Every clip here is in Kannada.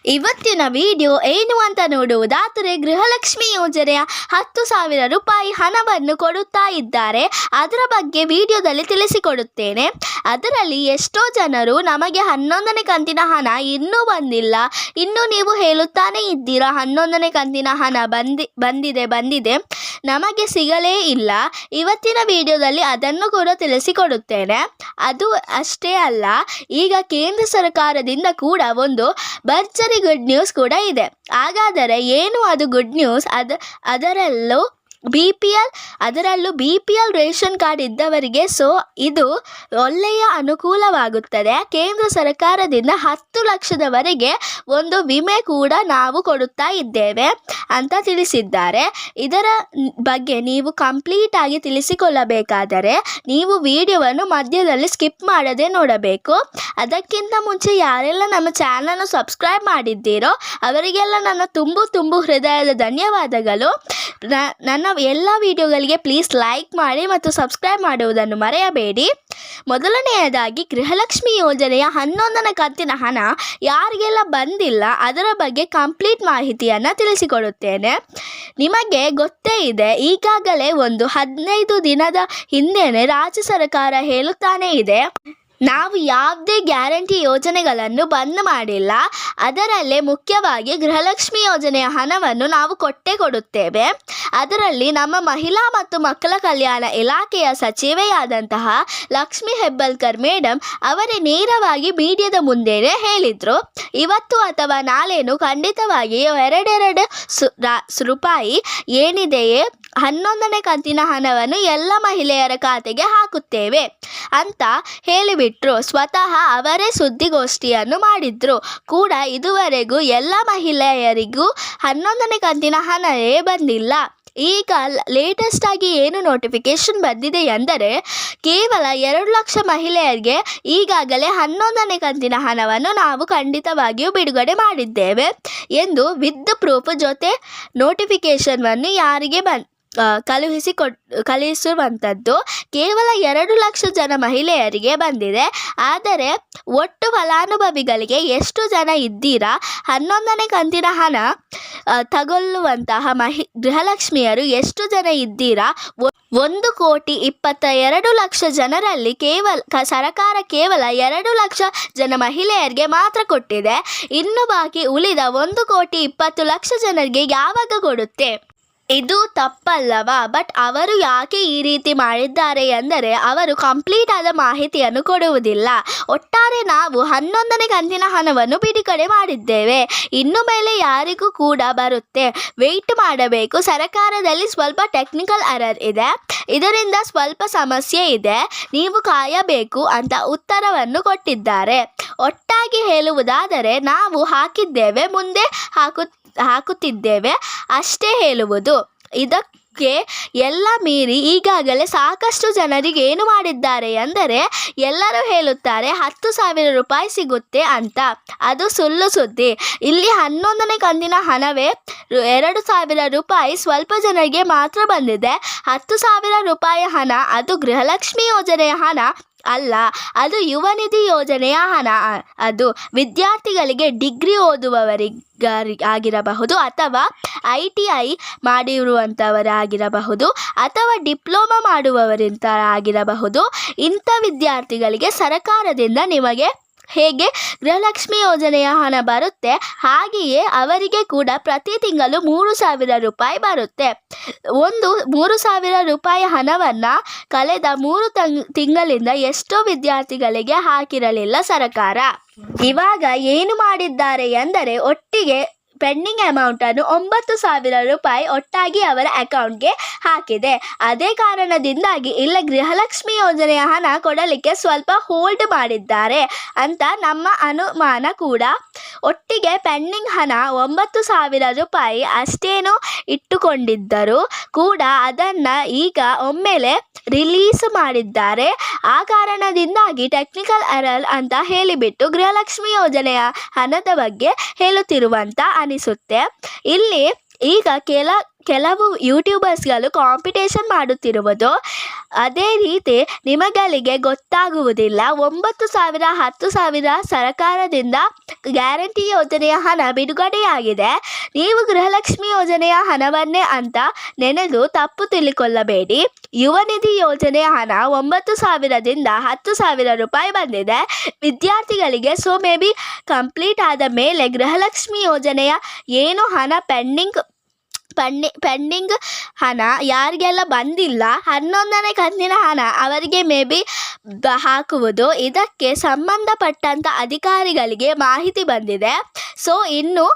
ಇವತ್ತಿನ ವಿಡಿಯೋ ಏನು ಅಂತ ನೋಡುವುದಾದರೆ, ಗೃಹಲಕ್ಷ್ಮಿ ಯೋಜನೆಯ 10,000 ರೂಪಾಯಿ ಹಣವನ್ನು ಕೊಡುತ್ತಾ ಇದ್ದಾರೆ. ಅದರ ಬಗ್ಗೆ ವಿಡಿಯೋದಲ್ಲಿ ತಿಳಿಸಿಕೊಡುತ್ತೇನೆ. ಅದರಲ್ಲಿ ಎಷ್ಟೋ ಜನರು ನಮಗೆ 11ನೇ ಕಂತಿನ ಹಣ ಇನ್ನೂ ಬಂದಿಲ್ಲ, ಇನ್ನು ನೀವು ಹೇಳುತ್ತಾನೆ ಇದ್ದೀರಾ 11ನೇ ಕಂತಿನ ಹಣ ಬಂದಿದೆ ನಮಗೆ ಸಿಗಲೇ ಇಲ್ಲ. ಇವತ್ತಿನ ವಿಡಿಯೋದಲ್ಲಿ ಅದನ್ನು ಕೂಡ ತಿಳಿಸಿಕೊಡುತ್ತೇನೆ. ಅದು ಅಷ್ಟೇ ಅಲ್ಲ, ಈಗ ಕೇಂದ್ರ ಸರ್ಕಾರದಿಂದ ಕೂಡ ಒಂದು ಭರ್ಜರಿ ಗುಡ್ ನ್ಯೂಸ್ ಕೂಡ ಇದೆ. ಹಾಗಾದರೆ ಏನು ಅದು ಗುಡ್ ನ್ಯೂಸ್? ಅದರಲ್ಲೂ BPL ರೇಷನ್ ಕಾರ್ಡ್ ಇದ್ದವರಿಗೆ ಇದು ಒಳ್ಳೆಯ ಅನುಕೂಲವಾಗುತ್ತದೆ. ಕೇಂದ್ರ ಸರ್ಕಾರದಿಂದ 10 ಲಕ್ಷದವರೆಗೆ ಒಂದು ವಿಮೆ ಕೂಡ ನಾವು ಕೊಡುತ್ತಾ ಇದ್ದೇವೆ ಅಂತ ತಿಳಿಸಿದ್ದಾರೆ. ಇದರ ಬಗ್ಗೆ ನೀವು ಕಂಪ್ಲೀಟ್ ಆಗಿ ತಿಳಿಸಿಕೊಳ್ಳಬೇಕಾದರೆ ನೀವು ವಿಡಿಯೋವನ್ನು ಮಧ್ಯದಲ್ಲಿ ಸ್ಕಿಪ್ ಮಾಡದೆ ನೋಡಬೇಕು. ಅದಕ್ಕಿಂತ ಮುಂಚೆ ಯಾರೆಲ್ಲ ನಮ್ಮ ಚಾನಲ್ನ ಸಬ್ಸ್ಕ್ರೈಬ್ ಮಾಡಿದ್ದೀರೋ ಅವರಿಗೆಲ್ಲ ನನ್ನ ತುಂಬು ಹೃದಯದ ಧನ್ಯವಾದಗಳು. ನನ್ನ ಎಲ್ಲ ವಿಡಿಯೋಗಳಿಗೆ ಪ್ಲೀಸ್ ಲೈಕ್ ಮಾಡಿ ಮತ್ತು ಸಬ್ಸ್ಕ್ರೈಬ್ ಮಾಡುವುದನ್ನು ಮರೆಯಬೇಡಿ. ಮೊದಲನೆಯದಾಗಿ, ಗೃಹಲಕ್ಷ್ಮಿ ಯೋಜನೆಯ 11ನೇ ಕಂತಿನ ಹಣ ಯಾರಿಗೆಲ್ಲ ಬಂದಿಲ್ಲ ಅದರ ಬಗ್ಗೆ ಕಂಪ್ಲೀಟ್ ಮಾಹಿತಿಯನ್ನು ತಿಳಿಸಿಕೊಡುತ್ತೇನೆ. ನಿಮಗೆ ಗೊತ್ತೇ ಇದೆ, ಈಗಾಗಲೇ ಒಂದು 15 ದಿನದ ಹಿಂದೆಯೇ ರಾಜ್ಯ ಸರ್ಕಾರ ಹೇಳುತ್ತಾನೆ ಇದೆ, ನಾವು ಯಾವುದೇ ಗ್ಯಾರಂಟಿ ಯೋಜನೆಗಳನ್ನು ಬಂದ್ ಮಾಡಿಲ್ಲ, ಅದರಲ್ಲೇ ಮುಖ್ಯವಾಗಿ ಗೃಹಲಕ್ಷ್ಮಿ ಯೋಜನೆಯ ಹಣವನ್ನು ನಾವು ಕೊಡುತ್ತೇವೆ. ಅದರಲ್ಲಿ ನಮ್ಮ ಮಹಿಳಾ ಮತ್ತು ಮಕ್ಕಳ ಕಲ್ಯಾಣ ಇಲಾಖೆಯ ಸಚಿವೆಯಾದಂತಹ ಲಕ್ಷ್ಮಿ ಹೆಬ್ಬಾಳ್ಕರ್ ಮೇಡಮ್ ಅವರೇ ನೇರವಾಗಿ ಮೀಡಿಯಾದ ಮುಂದೆನೇ ಹೇಳಿದರು, ಇವತ್ತು ಅಥವಾ ನಾಳೆನೂ ಖಂಡಿತವಾಗಿ 2 ರೂಪಾಯಿ ಏನಿದೆಯೇ 11ನೇ ಕಂತಿನ ಹಣವನ್ನು ಎಲ್ಲ ಮಹಿಳೆಯರ ಖಾತೆಗೆ ಹಾಕುತ್ತೇವೆ ಅಂತ ಹೇಳಿಬಿಟ್ರು. ಸ್ವತಃ ಅವರೇ ಸುದ್ದಿಗೋಷ್ಠಿಯನ್ನು ಮಾಡಿದ್ರು ಕೂಡ. ಇದುವರೆಗೂ ಎಲ್ಲ ಮಹಿಳೆಯರಿಗೂ 11ನೇ ಕಂತಿನ ಹಣವೇ ಬಂದಿಲ್ಲ. ಈಗ ಲೇಟೆಸ್ಟ್ ಆಗಿ ಏನು ನೋಟಿಫಿಕೇಶನ್ ಬಂದಿದೆ ಎಂದರೆ, ಕೇವಲ 2 ಲಕ್ಷ ಮಹಿಳೆಯರಿಗೆ ಈಗಾಗಲೇ 11ನೇ ಕಂತಿನ ಹಣವನ್ನು ನಾವು ಖಂಡಿತವಾಗಿಯೂ ಬಿಡುಗಡೆ ಮಾಡಿದ್ದೇವೆ ಎಂದು ವಿತ್ ಪ್ರೂಫ್ ಜೊತೆ ನೋಟಿಫಿಕೇಶನ್ವನ್ನು ಯಾರಿಗೆ ಕಳುಹಿಸುವಂಥದ್ದು ಕೇವಲ 2 ಲಕ್ಷ ಜನ ಮಹಿಳೆಯರಿಗೆ ಬಂದಿದೆ. ಆದರೆ ಒಟ್ಟು ಫಲಾನುಭವಿಗಳಿಗೆ ಎಷ್ಟು ಜನ ಇದ್ದೀರಾ 11ನೇ ಕಂತಿನ ಹಣ ತಗೊಳ್ಳುವಂತಹ ಗೃಹಲಕ್ಷ್ಮಿಯರು ಎಷ್ಟು ಜನ ಇದ್ದೀರಾ? 1,22,00,000 ಜನರಲ್ಲಿ ಸರ್ಕಾರ ಕೇವಲ 2 ಲಕ್ಷ ಜನ ಮಹಿಳೆಯರಿಗೆ ಮಾತ್ರ ಕೊಟ್ಟಿದೆ. ಇನ್ನು ಬಾಕಿ ಉಳಿದ 1,20,00,000 ಜನರಿಗೆ ಯಾವಾಗ ಕೊಡುತ್ತೆ? ಇದು ತಪ್ಪಲ್ಲವಾ? ಬಟ್ ಅವರು ಯಾಕೆ ಈ ರೀತಿ ಮಾಡಿದ್ದಾರೆ ಎಂದರೆ, ಅವರು ಕಂಪ್ಲೀಟ್ ಆದ ಮಾಹಿತಿಯನ್ನು ಕೊಡುವುದಿಲ್ಲ. ಒಟ್ಟಾರೆ ನಾವು 11ನೇ ಕಂತಿನ ಹಣವನ್ನು ಬಿಡುಗಡೆ ಮಾಡಿದ್ದೇವೆ, ಇನ್ನು ಮೇಲೆ ಯಾರಿಗೂ ಕೂಡ ಬರುತ್ತೆ, ವೆಯ್ಟ್ ಮಾಡಬೇಕು. ಸರ್ಕಾರದಲ್ಲಿ ಸ್ವಲ್ಪ ಟೆಕ್ನಿಕಲ್ ಎರರ್ ಇದೆ, ಇದರಿಂದ ಸ್ವಲ್ಪ ಸಮಸ್ಯೆ ಇದೆ, ನೀವು ಕಾಯಬೇಕು ಅಂತ ಉತ್ತರವನ್ನು ಕೊಟ್ಟಿದ್ದಾರೆ. ಒಟ್ಟಾಗಿ ಹೇಳುವುದಾದರೆ, ನಾವು ಹಾಕಿದ್ದೇವೆ, ಮುಂದೆ ಹಾಕುತ್ತಿದ್ದೇವೆ ಅಷ್ಟೇ ಹೇಳುವುದು. ಇದಕ್ಕೆ ಎಲ್ಲ ಮೀರಿ ಈಗಾಗಲೇ ಸಾಕಷ್ಟು ಜನರಿಗೆ ಏನು ಮಾಡಿದ್ದಾರೆ ಎಂದರೆ, ಎಲ್ಲರೂ ಹೇಳುತ್ತಾರೆ 10,000 ರೂಪಾಯಿ ಸಿಗುತ್ತೆ ಅಂತ. ಅದು ಸುಳ್ಳು ಸುದ್ದಿ. ಇಲ್ಲಿ 11ನೇ ಕಂತಿನ ಹಣವೇ 2,000 ರೂಪಾಯಿ ಸ್ವಲ್ಪ ಜನರಿಗೆ ಮಾತ್ರ ಬಂದಿದೆ. 10,000 ರೂಪಾಯಿ ಹಣ ಅದು ಗೃಹಲಕ್ಷ್ಮಿ ಯೋಜನೆಯ ಹಣ ಅಲ್ಲ, ಅದು ಯುವ ನಿಧಿ ಯೋಜನೆಯ ಹಣ. ಅದು ವಿದ್ಯಾರ್ಥಿಗಳಿಗೆ, ಡಿಗ್ರಿ ಓದುವವರಿಗಾಗಿರಬಹುದು, ಅಥವಾ ITI ಮಾಡಿರುವಂಥವರಾಗಿರಬಹುದು, ಅಥವಾ ಡಿಪ್ಲೊಮಾ ಮಾಡುವವರಿಂತಾಗಿರಬಹುದು. ಇಂಥ ವಿದ್ಯಾರ್ಥಿಗಳಿಗೆ ಸರ್ಕಾರದಿಂದ ನಿಮಗೆ ಹೇಗೆ ಗೃಹಲಕ್ಷ್ಮಿ ಯೋಜನೆಯ ಹಣ ಬರುತ್ತೆ, ಹಾಗೆಯೇ ಅವರಿಗೆ ಕೂಡ ಪ್ರತಿ ತಿಂಗಳು 3,000 ರೂಪಾಯಿ ಬರುತ್ತೆ. 3,000 ರೂಪಾಯಿ ಹಣವನ್ನು ಕಳೆದ 3 ತಿಂಗಳಿಂದ ಎಷ್ಟೋ ವಿದ್ಯಾರ್ಥಿಗಳಿಗೆ ಹಾಕಿರಲಿಲ್ಲ ಸರ್ಕಾರ. ಇವಾಗ ಏನು ಮಾಡಿದ್ದಾರೆ ಎಂದರೆ, ಒಟ್ಟಿಗೆ ಪೆಂಡಿಂಗ್ ಅಮೌಂಟನ್ನು 9,000 ರೂಪಾಯಿ ಒಟ್ಟಾಗಿ ಅವರ ಅಕೌಂಟ್ಗೆ ಹಾಕಿದೆ. ಅದೇ ಕಾರಣದಿಂದಾಗಿ ಇಲ್ಲ ಗೃಹಲಕ್ಷ್ಮಿ ಯೋಜನೆಯ ಹಣ ಕೊಡಲಿಕ್ಕೆ ಸ್ವಲ್ಪ ಹೋಲ್ಡ್ ಮಾಡಿದ್ದಾರೆ ಅಂತ ನಮ್ಮ ಅನುಮಾನ ಕೂಡ. ಒಟ್ಟಿಗೆ ಪೆಂಡಿಂಗ್ ಹಣ 9,000 ರೂಪಾಯಿ ಅಷ್ಟೇನೋ ಇಟ್ಟುಕೊಂಡಿದ್ದರೂ ಕೂಡ ಅದನ್ನು ಈಗ ಒಮ್ಮೆಲೆ ರಿಲೀಸ್ ಮಾಡಿದ್ದಾರೆ. ಆ ಕಾರಣದಿಂದಾಗಿ ಟೆಕ್ನಿಕಲ್ ಎರರ್ ಅಂತ ಹೇಳಿಬಿಟ್ಟು ಗೃಹಲಕ್ಷ್ಮಿ ಯೋಜನೆಯ ಹಣದ ಬಗ್ಗೆ ಹೇಳುತ್ತಿರುವಂತ ಅನಿಸುತ್ತೆ. ಇಲ್ಲಿ ಈಗ ಕೆಲವು ಯೂಟ್ಯೂಬರ್ಸ್ಗಳು ಕಾಂಪಿಟೇಷನ್ ಮಾಡುತ್ತಿರುವುದು. ಅದೇ ರೀತಿ ನಿಮಗಳಿಗೆ ಗೊತ್ತಾಗುವುದಿಲ್ಲ. 9,000 10,000 ಸರ್ಕಾರದಿಂದ ಗ್ಯಾರಂಟಿ ಯೋಜನೆಯ ಹಣ ಬಿಡುಗಡೆಯಾಗಿದೆ. ನೀವು ಗೃಹಲಕ್ಷ್ಮಿ ಯೋಜನೆಯ ಹಣವನ್ನೇ ಅಂತ ನೆನೆದು ತಪ್ಪು ತಿಳಿಕೊಳ್ಳಬೇಡಿ. ಯುವ ನಿಧಿ ಯೋಜನೆಯ ಹಣ 9,000ದಿಂದ 10,000 ರೂಪಾಯಿ ಬಂದಿದೆ ವಿದ್ಯಾರ್ಥಿಗಳಿಗೆ. ಸೊ ಮೇ ಬಿ ಕಂಪ್ಲೀಟ್ ಆದ ಮೇಲೆ ಗೃಹಲಕ್ಷ್ಮಿ ಯೋಜನೆಯ ಏನು ಹಣ ಪೆಂಡಿಂಗ್ ಹಣ ಯಾರಿಗೆಲ್ಲ ಬಂದಿಲ್ಲ 11ನೇ ಕಂತಿನ ಹಣ ಅವರಿಗೆ ಮೇ ಬಿ ಹಾಕುವುದು. ಇದಕ್ಕೆ ಸಂಬಂಧಪಟ್ಟಂಥ ಅಧಿಕಾರಿಗಳಿಗೆ ಮಾಹಿತಿ ಬಂದಿದೆ. ಸೊ ಇನ್ನು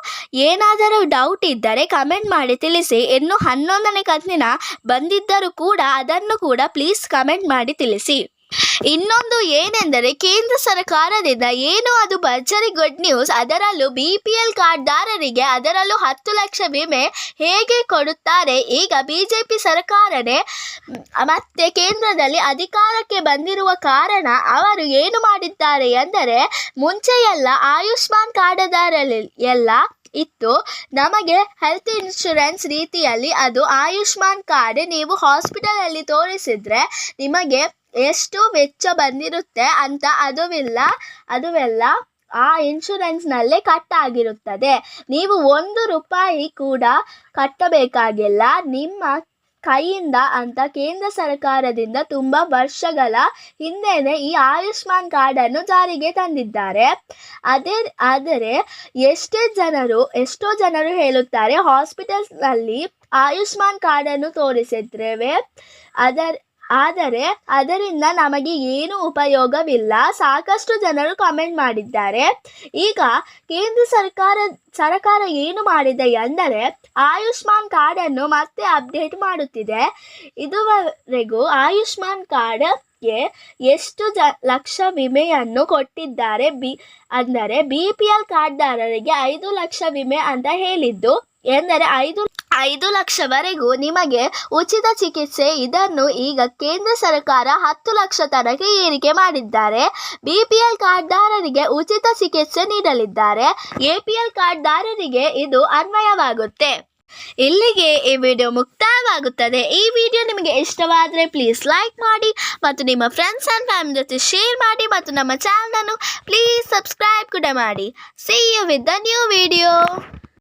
ಏನಾದರೂ ಡೌಟ್ ಇದ್ದರೆ ಕಮೆಂಟ್ ಮಾಡಿ ತಿಳಿಸಿ. ಇನ್ನು 11ನೇ ಕಂತಿನ ಬಂದಿದ್ದರೂ ಕೂಡ ಅದನ್ನು ಕೂಡ ಪ್ಲೀಸ್ ಕಮೆಂಟ್ ಮಾಡಿ ತಿಳಿಸಿ. ಇನ್ನೊಂದು ಏನೆಂದರೆ ಕೇಂದ್ರ ಸರ್ಕಾರದಿಂದ ಏನು ಅದು ಭರ್ಜರಿ ಗುಡ್ ನ್ಯೂಸ್. ಅದರಲ್ಲೂ BPL ಕಾರ್ಡ್ದಾರರಿಗೆ ಅದರಲ್ಲೂ 10 ಲಕ್ಷ ವಿಮೆ ಹೇಗೆ ಕೊಡುತ್ತಾರೆ. ಈಗ BJP ಸರ್ಕಾರನೇ ಮತ್ತೆ ಕೇಂದ್ರದಲ್ಲಿ ಅಧಿಕಾರಕ್ಕೆ ಬಂದಿರುವ ಕಾರಣ ಅವರು ಏನು ಮಾಡಿದ್ದಾರೆ ಎಂದರೆ, ಮುಂಚೆ ಎಲ್ಲ ಆಯುಷ್ಮಾನ್ ಕಾರ್ಡ್ದಾರರಲ್ಲಿ ಎಲ್ಲ ಇತ್ತು ನಮಗೆ ಹೆಲ್ತ್ ಇನ್ಶೂರೆನ್ಸ್ ರೀತಿಯಲ್ಲಿ. ಅದು ಆಯುಷ್ಮಾನ್ ಕಾರ್ಡ್ ನೀವು ಹಾಸ್ಪಿಟಲಲ್ಲಿ ತೋರಿಸಿದರೆ ನಿಮಗೆ ಎಷ್ಟು ವೆಚ್ಚ ಬಂದಿರುತ್ತೆ ಅಂತ ಅದುವೆಲ್ಲ ಆ ಇನ್ಶೂರೆನ್ಸ್ನಲ್ಲೇ ಕಟ್ ಆಗಿರುತ್ತದೆ. ನೀವು 1 ರೂಪಾಯಿ ಕೂಡ ಕಟ್ಟಬೇಕಾಗಿಲ್ಲ ನಿಮ್ಮ ಕೈಯಿಂದ ಅಂತ ಕೇಂದ್ರ ಸರ್ಕಾರದಿಂದ ತುಂಬ ವರ್ಷಗಳ ಹಿಂದೆಯೇ ಈ ಆಯುಷ್ಮಾನ್ ಕಾರ್ಡನ್ನು ಜಾರಿಗೆ ತಂದಿದ್ದಾರೆ. ಆದರೆ ಎಷ್ಟೋ ಜನರು ಹೇಳುತ್ತಾರೆ ಹಾಸ್ಪಿಟಲ್ಸ್ನಲ್ಲಿ ಆಯುಷ್ಮಾನ್ ಕಾರ್ಡನ್ನು ತೋರಿಸಿದ್ದೇವೆ, ಆದರೆ ಅದರಿಂದ ನಮಗೆ ಏನು ಉಪಯೋಗವಿಲ್ಲ. ಸಾಕಷ್ಟು ಜನರು ಕಮೆಂಟ್ ಮಾಡಿದ್ದಾರೆ. ಈಗ ಕೇಂದ್ರ ಸರ್ಕಾರ ಏನು ಮಾಡಿದೆ ಎಂದರೆ ಆಯುಷ್ಮಾನ್ ಕಾರ್ಡನ್ನು ಮತ್ತೆ ಅಪ್ಡೇಟ್ ಮಾಡುತ್ತಿದೆ. ಇದುವರೆಗೂ ಆಯುಷ್ಮಾನ್ ಕಾರ್ಡ್ಗೆ ಎಷ್ಟು ಲಕ್ಷ ವಿಮೆಯನ್ನು ಕೊಟ್ಟಿದ್ದಾರೆ ಅಂದರೆ BPL ಕಾರ್ಡ್ದಾರರಿಗೆ 5 ಲಕ್ಷ ವಿಮೆ ಅಂತ ಹೇಳಿದ್ದು ಎಂದರೆ 5 ಲಕ್ಷವರೆಗೂ ನಿಮಗೆ ಉಚಿತ ಚಿಕಿತ್ಸೆ. ಇದನ್ನು ಈಗ ಕೇಂದ್ರ ಸರ್ಕಾರ 10 ಲಕ್ಷ ತನಕ ಏರಿಕೆ ಮಾಡಿದ್ದಾರೆ. BPL ಕಾರ್ಡ್ದಾರರಿಗೆ ಉಚಿತ ಚಿಕಿತ್ಸೆ ನೀಡಲಿದ್ದಾರೆ. APL ಕಾರ್ಡ್ದಾರರಿಗೆ ಇದು ಅನ್ವಯವಾಗುತ್ತೆ. ಇಲ್ಲಿಗೆ ಈ ವಿಡಿಯೋ ಮುಕ್ತಾಯವಾಗುತ್ತದೆ. ಈ ವಿಡಿಯೋ ನಿಮಗೆ ಇಷ್ಟವಾದರೆ ಪ್ಲೀಸ್ ಲೈಕ್ ಮಾಡಿ ಮತ್ತು ನಿಮ್ಮ ಫ್ರೆಂಡ್ಸ್ ಆ್ಯಂಡ್ ಫ್ಯಾಮಿಲಿ ಜೊತೆ ಶೇರ್ ಮಾಡಿ ಮತ್ತು ನಮ್ಮ ಚಾನಲನ್ನು ಪ್ಲೀಸ್ ಸಬ್ಸ್ಕ್ರೈಬ್ ಕೂಡ ಮಾಡಿ. See you with the new video.